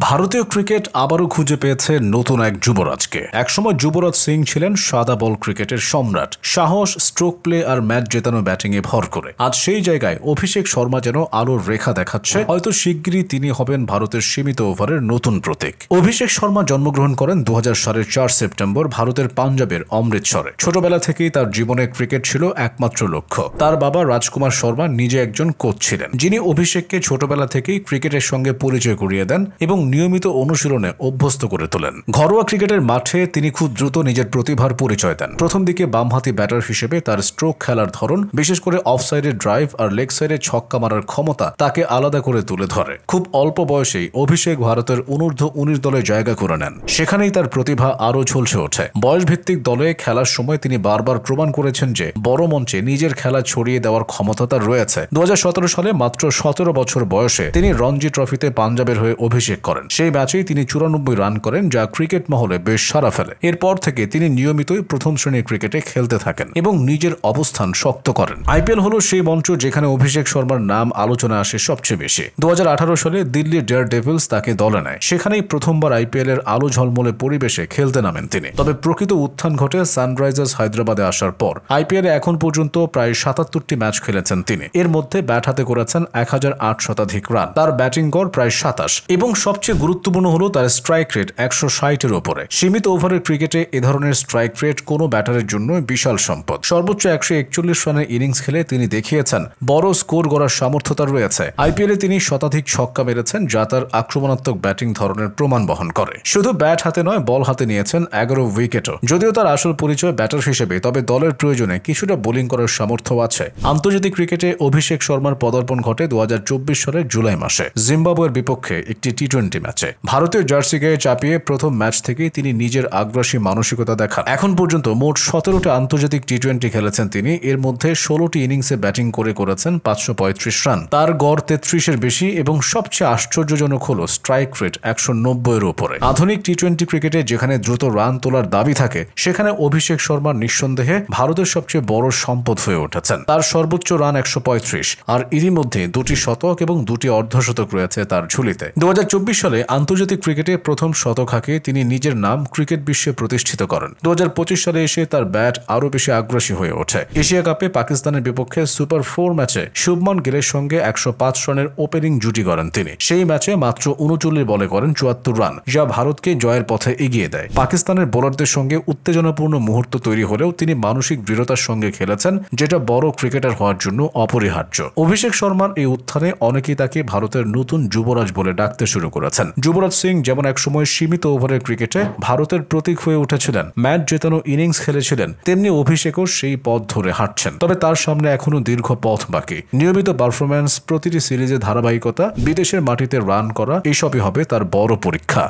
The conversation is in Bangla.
ভারতীয় ক্রিকেট আবারও খুঁজে পেয়েছে নতুন এক যুবরাজকে। একসময় যুবরাজ সিং ছিলেন সাদা বল ক্রিকেটের সম্রাট, সাহস, স্ট্রোক প্লে আর ম্যাচ জেতানো ব্যাটিংয়ে ভর করে। আজ সেই জায়গায় অভিষেক শর্মা যেন আলোর রেখা দেখাচ্ছে। হয়তো শিগগিরই তিনি হবেন ভারতের সীমিত ওভারের নতুন প্রতীক। অভিষেক শর্মা জন্মগ্রহণ করেন 2000 সালের 4 সেপ্টেম্বর ভারতের পাঞ্জাবের অমৃতসরে। ছোটবেলা থেকেই তার জীবনে ক্রিকেট ছিল একমাত্র লক্ষ্য। তার বাবা রাজকুমার শর্মা নিজে একজন কোচ ছিলেন, যিনি অভিষেককে ছোটবেলা থেকেই ক্রিকেটের সঙ্গে পরিচয় করিয়ে দেন এবং নিয়মিত অনুশীলনে অভ্যস্ত করে তোলেন। ঘরোয়া ক্রিকেটের মাঠে তিনি খুব দ্রুত নিজের প্রতিভার পরিচয় দেন। প্রথম দিকে বামহাতি ব্যাটার হিসেবে তার স্ট্রোক খেলার ধরন, বিশেষ করে অফ সাইডে ড্রাইভ আর লেগ সাইডে ছক্কা মারার ক্ষমতা তাকে আলাদা করে তুলে ধরে। খুব অল্প বয়সেই অভিষেক ভারতের অনূর্ধ্ব-19 দলে জায়গা করে নেন। সেখানেই তার প্রতিভা আরও ঝলসে ওঠে। বয়সভিত্তিক দলে খেলার সময় তিনি বারবার প্রমাণ করেছেন যে বড় মঞ্চে নিজের খেলা ছড়িয়ে দেওয়ার ক্ষমতা তার রয়েছে। 2017 সালে মাত্র 17 বছর বয়সে তিনি রঞ্জি ট্রফিতে পাঞ্জাবের হয়ে অভিষেক করেন। সেই ম্যাচেই তিনি 94 রান করেন, যা ক্রিকেট মহলে বেশ সাড়া ফেলে। এরপর থেকে তিনি নিয়মিতই প্রথম শ্রেণীর ক্রিকেটে খেলতে থাকেন এবং নিজের অবস্থান শক্ত করেন। আইপিএল হলো সেই মঞ্চ যেখানে অভিষেক শর্মার নাম আলোচনা আসে সবচেয়ে বেশি। 2018 সালে দিল্লি ডেয়ার ডেভিলস তাকে দলে নেয়। সেখানেই প্রথমবার আইপিএল এর আলো ঝলমলে পরিবেশে খেলতে নামেন তিনি। তবে প্রকৃত উত্থান ঘটে সানরাইজার্স হায়দ্রাবাদে আসার পর। আইপিএলে এখন পর্যন্ত প্রায় 77টি ম্যাচ খেলেছেন তিনি। এর মধ্যে ব্যাট হাতে করেছেন 1008 শতাধিক রান। তার ব্যাটিং গড় প্রায় 27 এবং সবচেয়ে গুরুত্বপূর্ণ হলো তার স্ট্রাইক রেট 160-এর ওপরে। সীমিত ওভারের ক্রিকেটে এ ধরনের স্ট্রাইক রেট কোনো ব্যাটারের জন্য বিশাল সম্পদ। সর্বোচ্চ 141 রানের ইনিংস খেলে তিনি দেখিয়েছেন বড় স্কোর গড়ার সামর্থ্য তার রয়েছে। আইপিএলে তিনি শতাধিক ছক্কা মেরেছেন, যা তার আক্রমণাত্মক ব্যাটিং ধরনের প্রমাণ বহন করে। শুধু ব্যাট হাতে নয়, বল হাতে নিয়েছেন 11 উইকেটও। যদিও তার আসল পরিচয় ব্যাটার হিসেবে, তবে দলের প্রয়োজনে কিছুটা বোলিং করার সামর্থ্য আছে। আন্তর্জাতিক ক্রিকেটে অভিষেক শর্মার পদার্পণ ঘটে 2024 সালের জুলাই মাসে জিম্বাবুয়ের বিপক্ষে একটি টি-20 ম্যাচে। ভারতীয় জার্সি গায়ে চাপিয়ে প্রথম ম্যাচ থেকেই তিনি নিজের আগ্রাসী মানসিকতা দেখান। এখন পর্যন্ত মোট 17টা আন্তর্জাতিক টি-20 খেলেছেন তিনি। এর মধ্যে 16টি ইনিংসে ব্যাটিং করেছেন 535 রান। তার গড় 33-এর বেশি এবং সবচেয়ে আশ্চর্যজনক হলো স্ট্রাইক রেট 190-এর উপরে। আধুনিক টি-20 ক্রিকেটে যেখানে দ্রুত রান তোলার দাবি থাকে, সেখানে অভিষেক শর্মা নিঃসন্দেহে ভারতের সবচেয়ে বড় সম্পদ হয়ে উঠেছেন। তার সর্বোচ্চ রান 135, আর এরই মধ্যে 2টি শতক এবং 2টি অর্ধশতক রয়েছে তার ঝুলিতে। 2024 সালে আন্তর্জাতিক ক্রিকেটে প্রথম শতক হাঁকে তিনি নিজের নাম ক্রিকেট বিশ্বে প্রতিষ্ঠিত করেন। 2025 সালে এসে তার ব্যাট আরও বেশি আগ্রাসী হয়ে ওঠে। এশিয়া কাপে পাকিস্তানের বিপক্ষে সুপার 4 ম্যাচে শুভমান গিলের সঙ্গে 105 রানের ওপেনিং জুটি করেন তিনি। সেই ম্যাচে মাত্র 39 বলে করেন 74 রান, যা ভারতকে জয়ের পথে এগিয়ে দেয়। পাকিস্তানের বোলারদের সঙ্গে উত্তেজনাপূর্ণ মুহূর্ত তৈরি হলেও তিনি মানসিক দৃঢ়তার সঙ্গে খেলেছেন, যেটা বড় ক্রিকেটার হওয়ার জন্য অপরিহার্য। অভিষেক শর্মার এই উত্থানে অনেকেই তাকে ভারতের নতুন যুবরাজ বলে ডাকতে শুরু করেছেন। যুবরাজ সিং যেমন একসময় সীমিত ওভারের ক্রিকেটে ভারতের প্রতীক হয়ে উঠেছিলেন, ম্যাচ জেতানো ইনিংস খেলেছিলেন, তেমনি অভিষেকও সেই পথ ধরে হাঁটছেন। তবে তার সামনে এখনো দীর্ঘ পথ বাকি। নিয়মিত পারফরম্যান্স, প্রতিটি সিরিজে ধারাবাহিকতা, বিদেশের মাটিতে রান করা, এসবই হবে তার বড় পরীক্ষা।